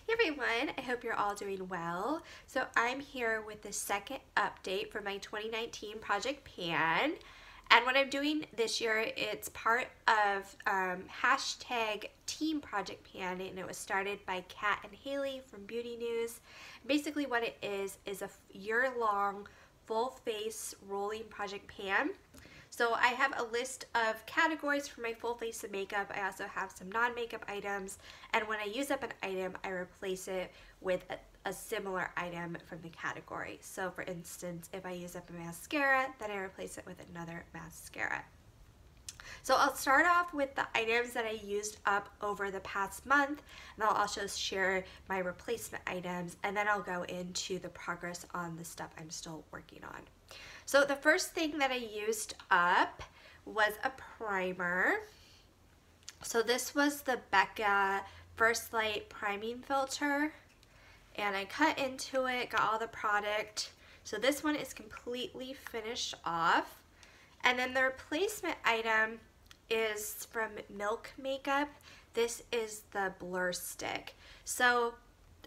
Hey everyone, I hope you're all doing well. So I'm here with the second update for my 2019 Project Pan. And what I'm doing this year, it's part of hashtag Team Project Pan, and it was started by Kat and Hailey from Beauty News. Basically what it is a year-long full face rolling Project Pan. So I have a list of categories for my full face of makeup. I also have some non-makeup items, and when I use up an item, I replace it with a similar item from the category. So for instance, if I use up a mascara, then I replace it with another mascara. So I'll start off with the items that I used up over the past month, and I'll also share my replacement items, and then I'll go into the progress on the stuff I'm still working on. So the first thing that I used up was a primer. So this was the Becca First Light Priming Filter, and I cut into it, got all the product. So this one is completely finished off. And then the replacement item is from Milk Makeup. This is the Blur Stick. So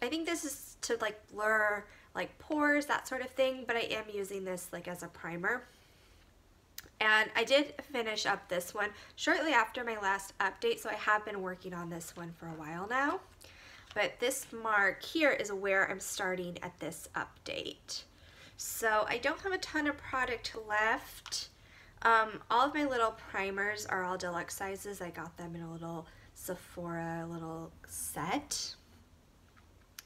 I think this is to like blur like pores, that sort of thing, but I am using this like as a primer. And I did finish up this one shortly after my last update, so I have been working on this one for a while now. But this mark here is where I'm starting at this update. So I don't have a ton of product left. All of my little primers are all deluxe sizes. I got them in a little Sephora little set.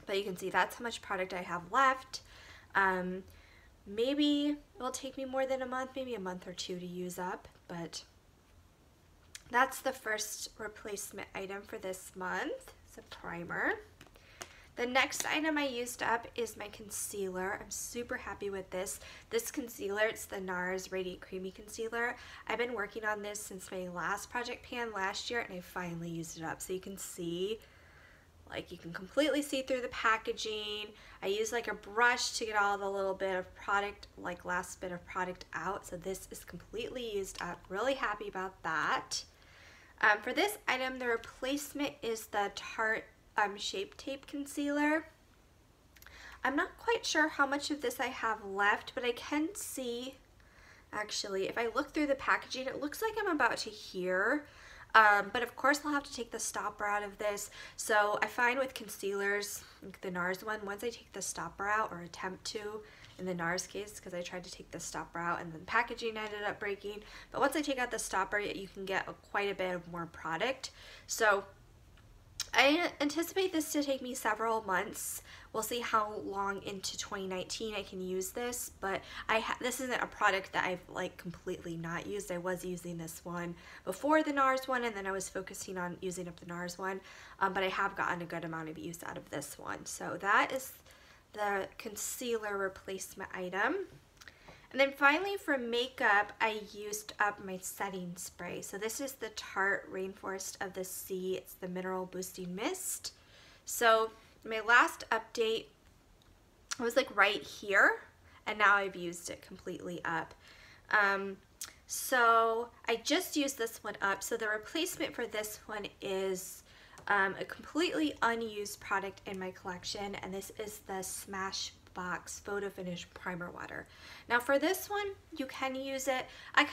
But you can see that's how much product I have left. Maybe it'll take me more than a month, maybe a month or two to use up, but that's the first replacement item for this month. It's a primer. The next item I used up is my concealer. I'm super happy with this. This concealer, it's the Nars Radiant Creamy Concealer. I've been working on this since my last Project Pan last year, and I finally used it up. So you can see, like, you can completely see through the packaging. I use like a brush to get all the little bit of product, like last bit of product out. So this is completely used up. Really happy about that. For this item, the replacement is the Tarte Shape Tape Concealer. I'm not quite sure how much of this I have left, but I can see, actually, if I look through the packaging, it looks like I'm about to here. But of course I'll have to take the stopper out of this. So I find with concealers, like the Nars one, once I take the stopper out, or attempt to, in the Nars case, because I tried to take the stopper out and then packaging ended up breaking. But once I take out the stopper, you can get quite a bit of more product. So I anticipate this to take me several months. We'll see how long into 2019 I can use this, but this isn't a product that I've like completely not used. I was using this one before the Nars one, and then I was focusing on using up the Nars one, but I have gotten a good amount of use out of this one. So that is the concealer replacement item. And then finally for makeup, I used up my setting spray. So this is the Tarte Rainforest of the Sea. It's the Mineral Boosting Mist. So my last update was like right here, and now I've used it completely up. So I just used this one up. So the replacement for this one is a completely unused product in my collection, and this is the Smashbox Photo Finish Primer Water. Now for this one, you can use it. I've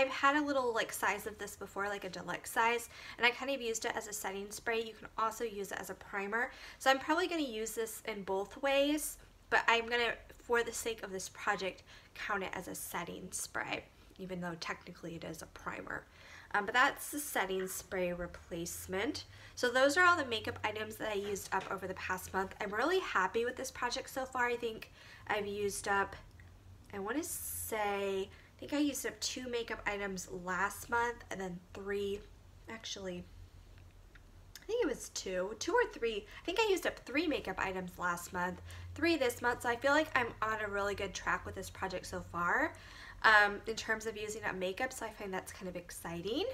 had a little like size of this before, like a deluxe size, and I kind of used it as a setting spray. You can also use it as a primer. So I'm probably going to use this in both ways, but I'm going to, for the sake of this project, count it as a setting spray, even though technically it is a primer. But that's the setting spray replacement. So those are all the makeup items that I used up over the past month. I'm really happy with this project so far. I think I've used up, I want to say, I think I used up 2 makeup items last month, and then 3, actually, I think it was 2 or 3. I think I used up 3 makeup items last month, 3 this month. So I feel like I'm on a really good track with this project so far. In terms of using up makeup, so I find that's kind of exciting.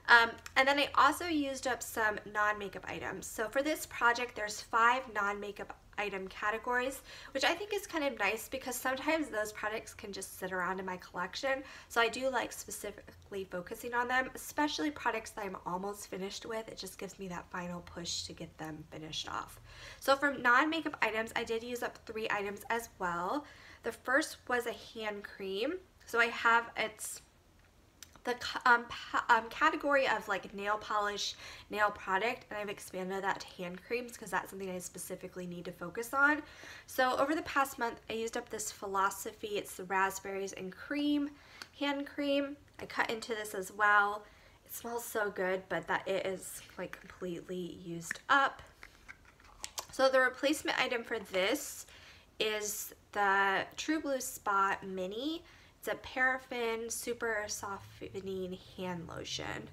And then I also used up some non-makeup items. So for this project, there's 5 non-makeup item categories, which I think is kind of nice because sometimes those products can just sit around in my collection. So I do like specifically focusing on them, especially products that I'm almost finished with. It just gives me that final push to get them finished off. So for non-makeup items, I did use up 3 items as well. The first was a hand cream. So I have the category of like nail polish, nail product, and I've expanded that to hand creams because that's something I specifically need to focus on. So over the past month, I used up this Philosophy. It's the Raspberries and Cream hand cream. I cut into this as well. It smells so good, but that it is like completely used up. So the replacement item for this is the True Blue Spot Mini. It's a paraffin super softening hand lotion.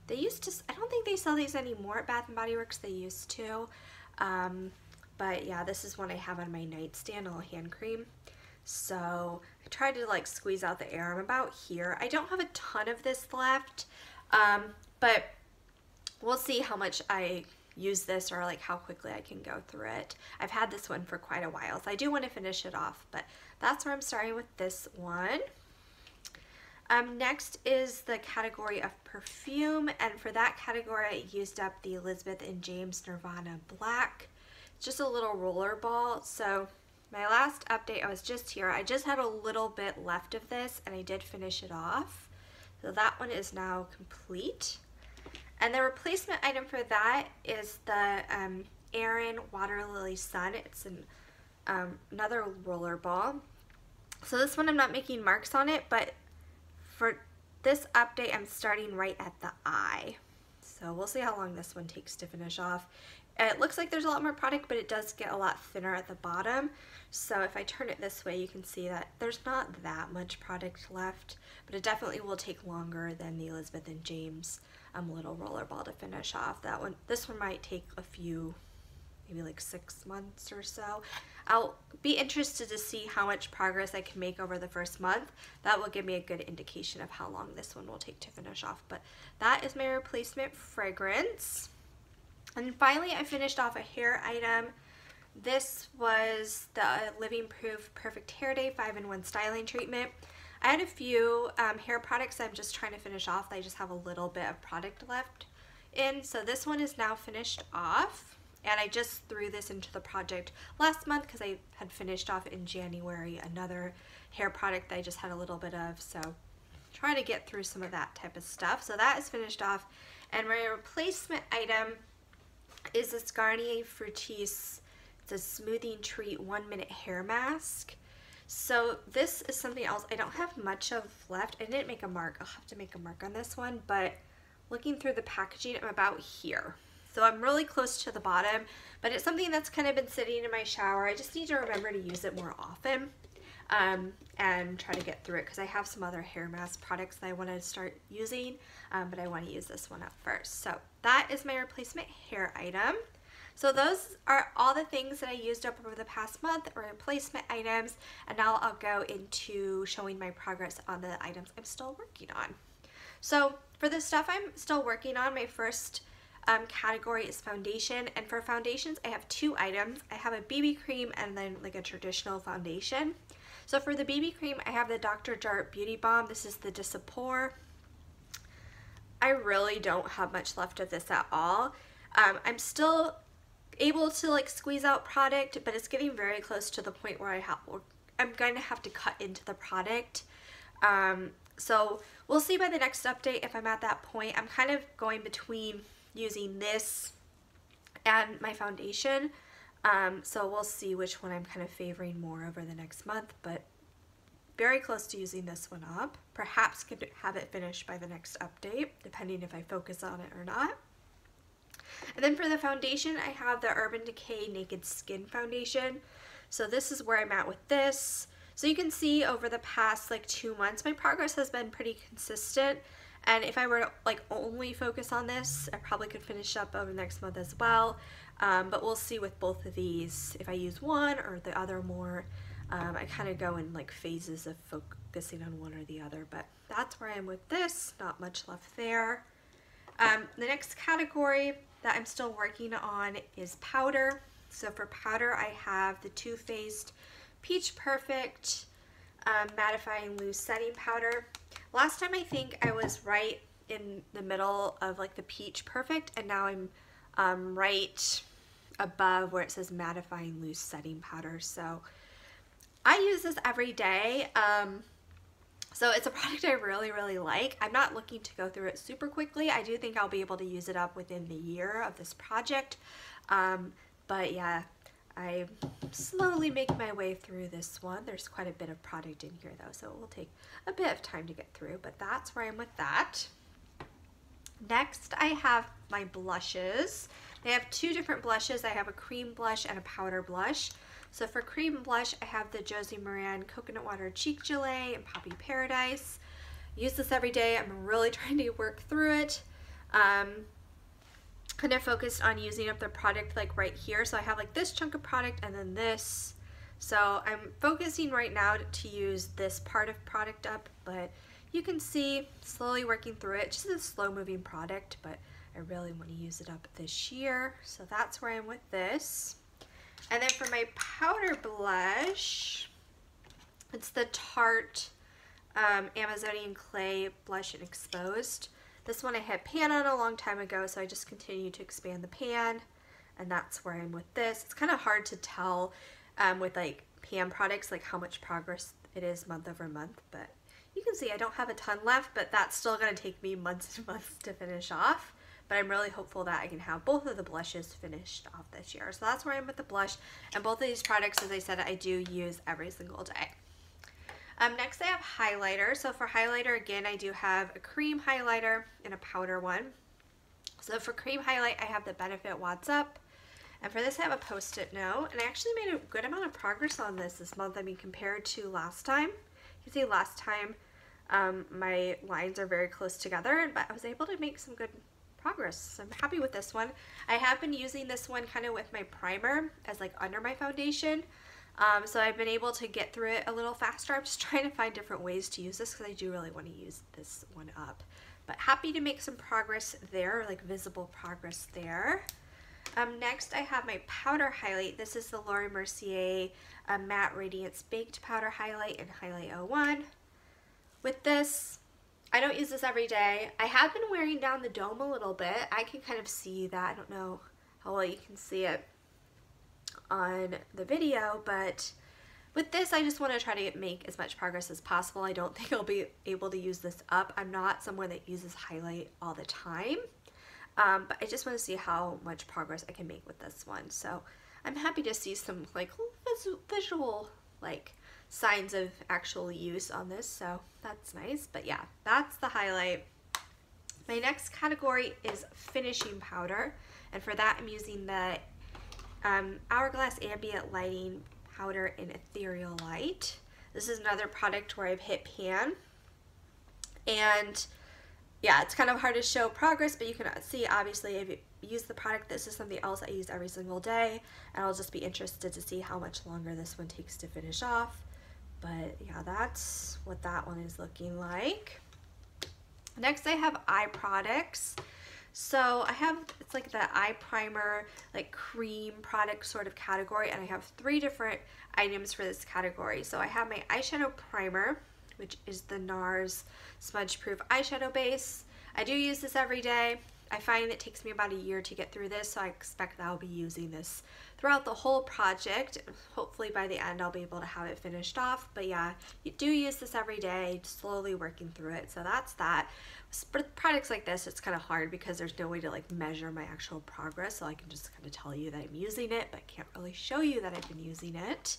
They used to, I don't think they sell these anymore at Bath & Body Works. They used to. But yeah, this is one I have on my nightstand, a little hand cream. So I tried to like squeeze out the air. I'm about here. I don't have a ton of this left, but we'll see how much I use this or like how quickly I can go through it. I've had this one for quite a while, so I do want to finish it off, but that's where I'm starting with this one. Next is the category of perfume, and for that category I used up the Elizabeth and James Nirvana Black. It's just a little roller ball. So my last update, I was just here. I just had a little bit left of this and I did finish it off. So that one is now complete. And the replacement item for that is the Erin Water Lily Sun. It's another roller ball. So this one I'm not making marks on it, but for this update I'm starting right at the eye. So we'll see how long this one takes to finish off. It looks like there's a lot more product, but it does get a lot thinner at the bottom. So if I turn it this way, you can see that there's not that much product left, but it definitely will take longer than the Elizabeth and James little roller ball to finish off. This one might take a few, maybe like 6 months or so. I'll be interested to see how much progress I can make over the first month. That will give me a good indication of how long this one will take to finish off. But that is my replacement fragrance. And finally, I finished off a hair item. This was the Living Proof Perfect Hair Day 5-in-1 styling treatment. I had a few hair products I'm just trying to finish off. I just have a little bit of product left in. So this one is now finished off. And I just threw this into the project last month because I had finished off in January another hair product that I just had a little bit of. So trying to get through some of that type of stuff. So that is finished off. And my replacement item is this Garnier Fructis. It's a Smoothing Treat 1-minute hair mask. So this is something else I don't have much of left. I didn't make a mark. I'll have to make a mark on this one, but looking through the packaging, I'm about here. So I'm really close to the bottom, but it's something that's kind of been sitting in my shower. I just need to remember to use it more often and try to get through it because I have some other hair mask products that I want to start using, but I want to use this one up first. So that is my replacement hair item. So those are all the things that I used up over the past month, or replacement items, and now I'll go into showing my progress on the items I'm still working on. So for the stuff I'm still working on, my first category is foundation, and for foundations I have 2 items. I have a BB cream and then like a traditional foundation. So for the BB cream, I have the Dr. Jart Beauty Balm. This is the Dissapore. I really don't have much left of this at all. I'm still able to like squeeze out product, but it's getting very close to the point where I'm going to have to cut into the product. So we'll see by the next update if I'm at that point. I'm kind of going between using this and my foundation. So we'll see which one I'm kind of favoring more over the next month, but very close to using this one up. Perhaps could have it finished by the next update, depending if I focus on it or not. And then for the foundation, I have the Urban Decay Naked Skin Foundation. So this is where I'm at with this. So you can see over the past like 2 months, my progress has been pretty consistent. And if I were to like only focus on this, I probably could finish up over the next month as well. But we'll see with both of these if I use one or the other more. I kind of go in like phases of focusing on one or the other, but that's where I am with this. Not much left there. The next category that I'm still working on is powder. So for powder, I have the Too Faced Peach Perfect mattifying loose setting powder. Last time I think I was right in the middle of like the Peach Perfect, and now I'm right above where it says mattifying loose setting powder. So I use this every day. So it's a product I really like. I'm not looking to go through it super quickly. I do think I'll be able to use it up within the year of this project. But yeah, I slowly make my way through this one. There's quite a bit of product in here though, so it will take a bit of time to get through, but that's where I'm with that. Next, I have my blushes. I have two different blushes. I have a cream blush and a powder blush. So for cream blush, I have the Josie Maran Coconut Water Cheek Gelée and Poppy Paradise. Use this every day. I'm really trying to work through it. Kind of focused on using up the product like right here. So I have like this chunk of product and then this. So I'm focusing right now to use this part of product up, but you can see slowly working through it. Just a slow moving product, but I really want to use it up this year. So that's where I am with this. And then for my powder blush, it's the Tarte Amazonian Clay Blush and Exposed. This one I had pan on a long time ago, so I just continue to expand the pan, and that's where I'm with this. It's kind of hard to tell with like pan products like how much progress it is month over month, but you can see I don't have a ton left, but that's still going to take me months and months to finish off. But I'm really hopeful that I can have both of the blushes finished off this year. So that's where I'm with the blush, and both of these products, as I said, I do use every single day. Next I have highlighter. So for highlighter, again, I do have a cream highlighter and a powder one. So for cream highlight, I have the Benefit Watts Up. And for this, I have a Post-it note. And I actually made a good amount of progress on this month. I mean, compared to last time. You can see last time my lines are very close together, but I was able to make some good progress. So I'm happy with this one. I have been using this one kind of with my primer as like under my foundation. So I've been able to get through it a little faster. I'm just trying to find different ways to use this because I do really want to use this one up. But happy to make some progress there, like visible progress there. Next I have my powder highlight. This is the Laura Mercier Matte Radiance Baked Powder Highlight in Highlight 01. With this, I don't use this every day. I have been wearing down the dome a little bit. I can kind of see that. I don't know how well you can see it on the video, but with this I just want to try to make as much progress as possible. I don't think I'll be able to use this up. I'm not someone that uses highlight all the time, but I just want to see how much progress I can make with this one. So I'm happy to see some like visual like signs of actual use on this, so that's nice. But yeah, that's the highlight. My next category is finishing powder, and for that I'm using the Hourglass Ambient Lighting Powder in Ethereal Light. This is another product where I've hit pan, and yeah, it's kind of hard to show progress, but you can see obviously I've used the product. This is something else I use every single day, and I'll just be interested to see how much longer this one takes to finish off. But yeah, that's what that one is looking like. Next I have eye products. So I have, it's like the eye primer, like cream product sort of category, and I have 3 different items for this category. So I have my eyeshadow primer, which is the Nars Smudge Proof Eyeshadow Base. I do use this every day. I find it takes me about a year to get through this, so I expect that I'll be using this throughout the whole project. Hopefully by the end I'll be able to have it finished off. But yeah, you do use this every day, slowly working through it. So that's that. For products like this, it's kind of hard because there's no way to like measure my actual progress, so I can just kind of tell you that I'm using it, but I can't really show you that I've been using it.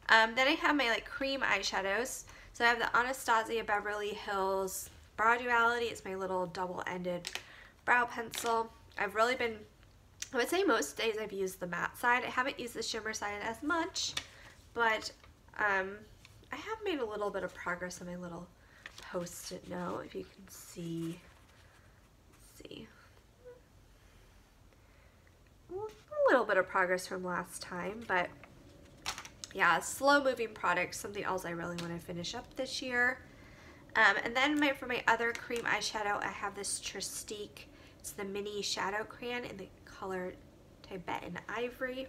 Then I have my like cream eyeshadows. So I have the Anastasia Beverly Hills Brow Duality. It's my little double-ended brow pencil. I've really been, I would say most days I've used the matte side. I haven't used the shimmer side as much, but I have made a little bit of progress on my little Post-it note, if you can see. Let's see. A little bit of progress from last time, but yeah, slow moving product, something else I really want to finish up this year. And then for my other cream eyeshadow, I have this trèStiQue. It's the mini shadow crayon in the color Tibetan Ivory.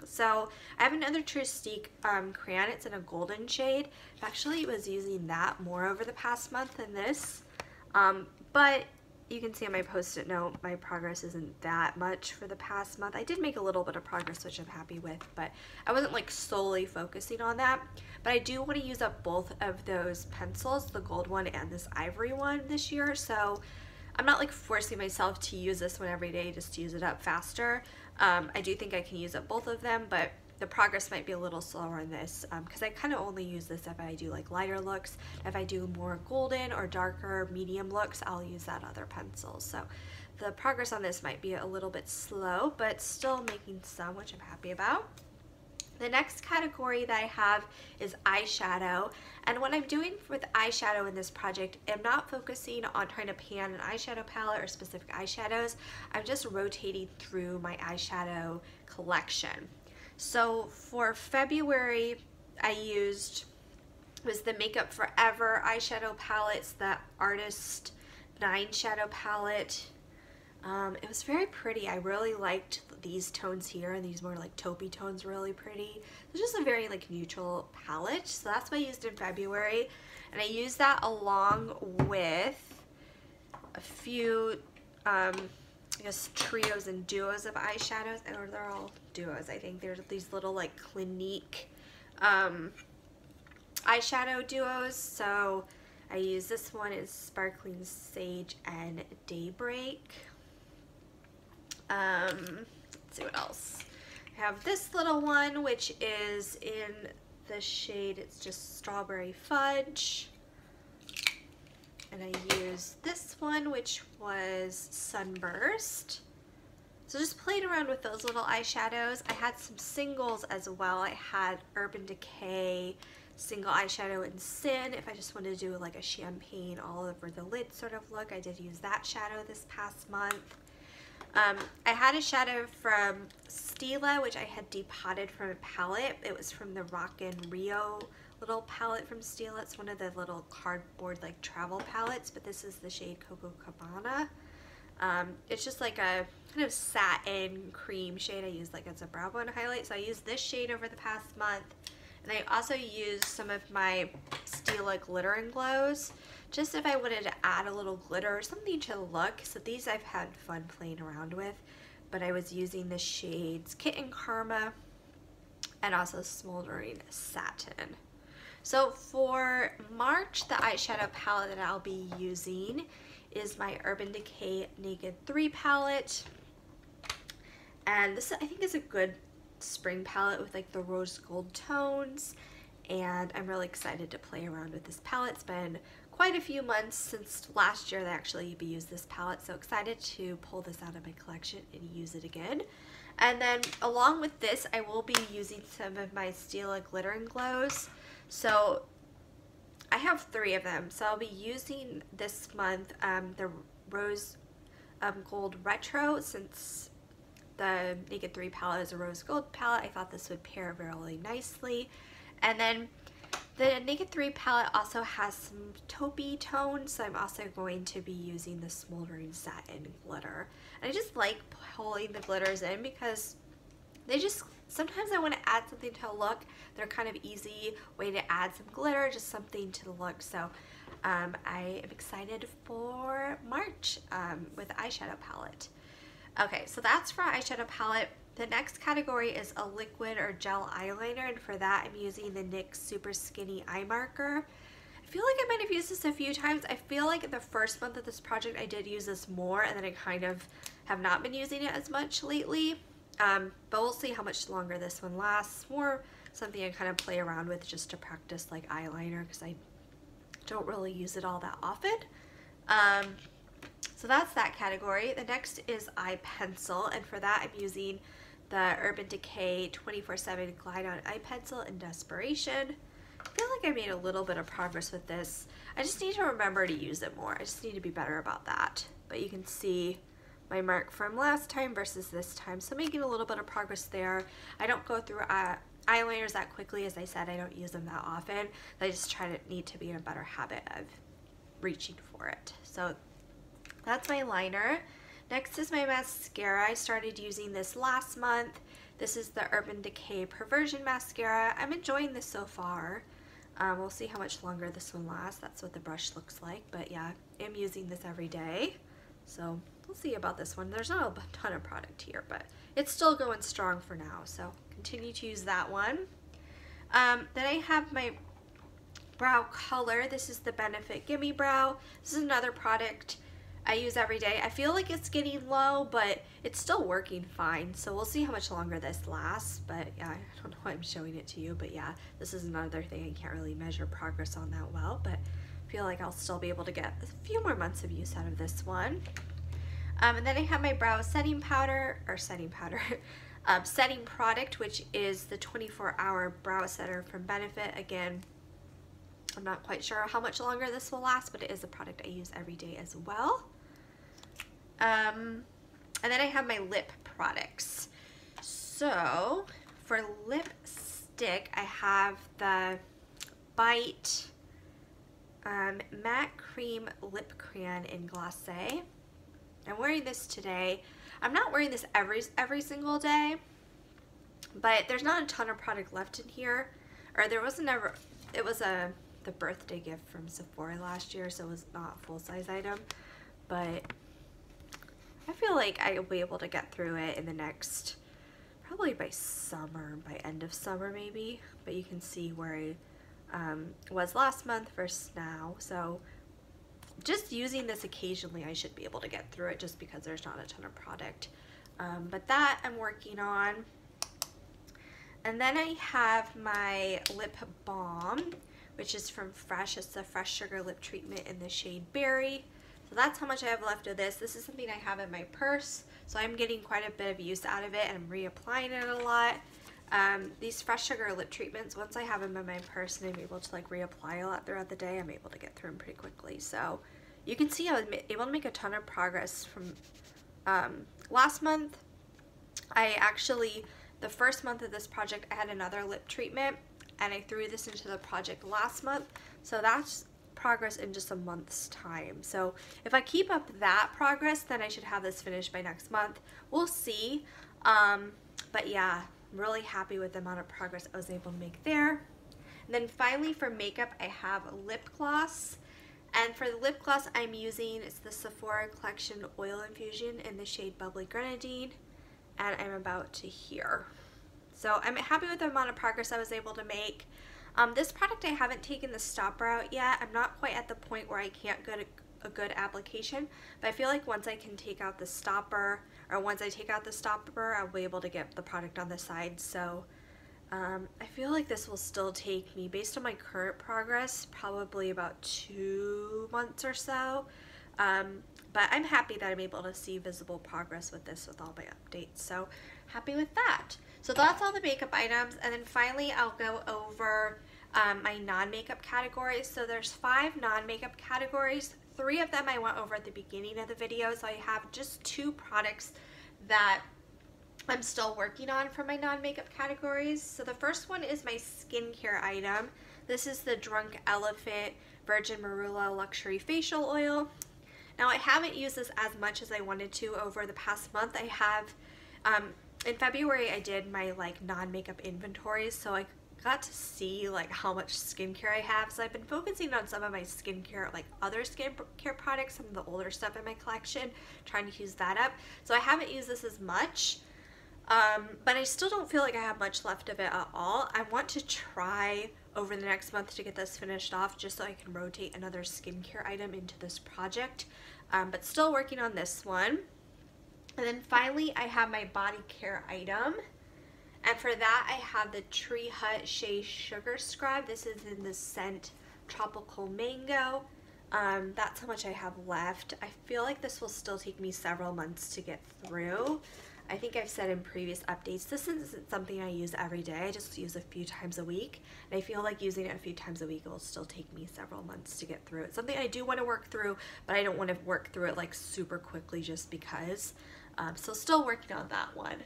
So I have another trèStiQue crayon. It's in a golden shade. I actually was using that more over the past month than this. But you can see on my post-it note, my progress isn't that much for the past month. I did make a little bit of progress, which I'm happy with, but I wasn't like solely focusing on that. But I do want to use up both of those pencils, the gold one and this ivory one this year. So I'm not like forcing myself to use this one every day just to use it up faster. I do think I can use up both of them, but the progress might be a little slower on this because I kind of only use this if I do like lighter looks. If I do more golden or darker medium looks, I'll use that other pencil. So the progress on this might be a little bit slow, but still making some, which I'm happy about. The next category that I have is eyeshadow, and what I'm doing with eyeshadow in this project, I'm not focusing on trying to pan an eyeshadow palette or specific eyeshadows. I'm just rotating through my eyeshadow collection. So for February, I was the Makeup Forever eyeshadow palette. It's the Artist 9 shadow palette. It was very pretty. I really liked these tones here, and these more like taupey tones, really pretty. It's just a very like neutral palette. So that's what I used in February. And I used that along with a few I guess trios and duos of eyeshadows, or they're all duos. I think they're these little like Clinique eyeshadow duos. So I use this one is Sparkling Sage and Daybreak. Let's see what else. I have this little one, which is in the shade, it's just Strawberry Fudge. And I used this one, which was Sunburst. So just played around with those little eyeshadows. I had some singles as well. I had Urban Decay single eyeshadow in Sin. If I just wanted to do like a champagne all over the lid sort of look, I did use that shadow this past month. I had a shadow from Stila, which I had depotted from a palette. It was from the Rockin' Rio little palette from Stila. It's one of the little cardboard like travel palettes, but this is the shade Coco Cabana. It's just like a kind of satin cream shade I used like as a brow bone highlight. So I used this shade over the past month. And I also used some of my Stila Glitter and Glows, just if I wanted to add a little glitter or something to the look. So these I've had fun playing around with, but I was using the shades Kitten Karma and also Smoldering Satin. So for March, the eyeshadow palette that I'll be using is my Urban Decay Naked 3 palette. And this I think is a good spring palette with like the rose gold tones, and I'm really excited to play around with this palette. It's been quite a few months since last year that I actually used this palette, so excited to pull this out of my collection and use it again. And then along with this, I will be using some of my Stila Glitter and Glows. So I have 3 of them, so I'll be using this month the Rose Gold Retro. Since the Naked 3 palette is a rose gold palette, I thought this would pair really nicely. And then the Naked 3 palette also has some taupey tones, so I'm also going to be using the Smoldering Satin glitter. And I just like pulling the glitters in because they just, sometimes I want to add something to a look. They're kind of easy way to add some glitter, just something to the look. So I am excited for March with the eyeshadow palette. Okay, so that's for our eyeshadow palette. The next category is a liquid or gel eyeliner, and for that I'm using the NYX Super Skinny Eye Marker. I feel like I might have used this a few times. I feel like the first month of this project I did use this more, and then I kind of have not been using it as much lately. But we'll see how much longer this one lasts. More something I kind of play around with just to practice like eyeliner, because I don't really use it all that often. So that's that category. The next is eye pencil, and for that I'm using the Urban Decay 24/7 Glide On Eye Pencil in Desperation. I feel like I made a little bit of progress with this. I just need to remember to use it more. I just need to be better about that. But you can see my mark from last time versus this time, so making a little bit of progress there. I don't go through eyeliners that quickly. As I said, I don't use them that often. I just need to be in a better habit of reaching for it. So that's my liner. Next is my mascara. I started using this last month. This is the Urban Decay Perversion Mascara. I'm enjoying this so far. We'll see how much longer this one lasts. That's what the brush looks like. But yeah, I'm using this every day. So we'll see about this one. There's not a ton of product here, but it's still going strong for now. So continue to use that one. Then I have my brow color. This is the Benefit Gimme Brow. This is another product I use every day. I feel like it's getting low, but it's still working fine. So we'll see how much longer this lasts. But yeah, I don't know why I'm showing it to you. But yeah, this is another thing I can't really measure progress on that well. But I feel like I'll still be able to get a few more months of use out of this one. And then I have my brow setting powder, setting product, which is the 24-hour brow setter from Benefit. Again, I'm not quite sure how much longer this will last, but it is a product I use every day as well. And then I have my lip products. So for lipstick, I have the Bite Matte Cream Lip Crayon in Glacé. I'm wearing this today. I'm not wearing this every single day, but there's not a ton of product left in here. Or there wasn't ever, it was the birthday gift from Sephora last year, so it was not a full-size item. But I feel like I'll be able to get through it in the next, probably by summer, by end of summer maybe. But you can see where I was last month versus now. So just using this occasionally, I should be able to get through it just because there's not a ton of product. But that I'm working on. And then I have my lip balm, which is from Fresh. It's the Fresh Sugar Lip Treatment in the shade Berry. So that's how much I have left of this. This is something I have in my purse, so I'm getting quite a bit of use out of it, and I'm reapplying it a lot. These Fresh Sugar Lip Treatments, once I have them in my purse and I'm able to like reapply a lot throughout the day, I'm able to get through them pretty quickly. So you can see I was able to make a ton of progress from last month. The first month of this project, I had another lip treatment, and I threw this into the project last month. So that's progress in just a month's time. So if I keep up that progress, then I should have this finished by next month. We'll see. But yeah, I'm really happy with the amount of progress I was able to make there. And then finally for makeup, I have a lip gloss. And for the lip gloss I'm using, it's the Sephora Collection Oil Infusion in the shade Bubbly Grenadine. And I'm about to here. So I'm happy with the amount of progress I was able to make. This product I haven't taken the stopper out yet. I'm not quite at the point where I can't get a good application, but I feel like once I can take out the stopper, or once I take out the stopper, I'll be able to get the product on the side. So I feel like this will still take me, based on my current progress, probably about 2 months or so. But I'm happy that I'm able to see visible progress with this with all my updates. So happy with that. So that's all the makeup items. And then finally I'll go over my non-makeup categories. So there's 5 non-makeup categories. 3 of them I went over at the beginning of the video. So I have just 2 products that I'm still working on for my non-makeup categories. So the first one is my skincare item. This is the Drunk Elephant Virgin Marula Luxury Facial Oil. Now I haven't used this as much as I wanted to over the past month. I have, in February I did my like non-makeup inventories, so I got to see like how much skincare I have. So I've been focusing on some of my skincare, like other skincare products, some of the older stuff in my collection, trying to use that up. So I haven't used this as much, but I still don't feel like I have much left of it at all. I want to try over the next month to get this finished off, just so I can rotate another skincare item into this project, but still working on this one. And then finally I have my body care item, and for that I have the Tree Hut Shea Sugar Scrub. This is in the scent Tropical Mango. That's how much I have left. I feel like this will still take me several months to get through. I think I've said in previous updates, this isn't something I use every day. I just use a few times a week. And I feel like using it a few times a week will still take me several months to get through. It's something I do want to work through, but I don't want to work through it like super quickly just because. So still working on that one.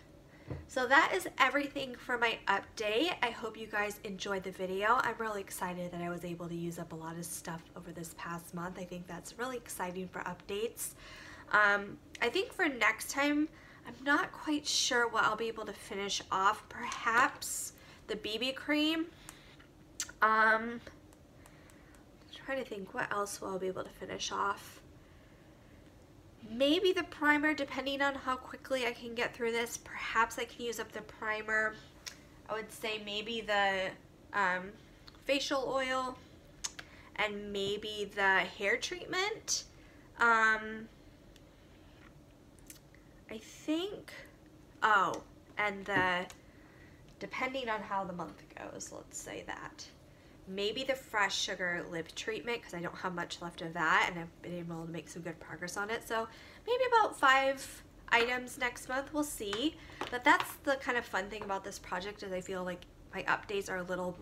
So that is everything for my update. I hope you guys enjoyed the video. I'm really excited that I was able to use up a lot of stuff over this past month. I think that's really exciting for updates. I think for next time, I'm not quite sure what I'll be able to finish off. Perhaps the BB cream. I'm trying to think what else will I be able to finish off. Maybe the primer, depending on how quickly I can get through this. Perhaps I can use up the primer. I would say maybe the facial oil and maybe the hair treatment. I think, oh, and depending on how the month goes, let's say that. Maybe the Fresh Sugar lip treatment, because I don't have much left of that and I've been able to make some good progress on it. So maybe about 5 items next month, we'll see. But that's the kind of fun thing about this project, is I feel like my updates are a little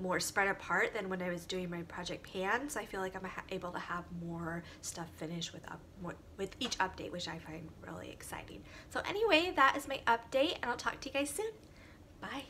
more spread apart than when I was doing my project pan. So I feel like I'm able to have more stuff finished with each update, which I find really exciting. So anyway, that is my update, and I'll talk to you guys soon. Bye.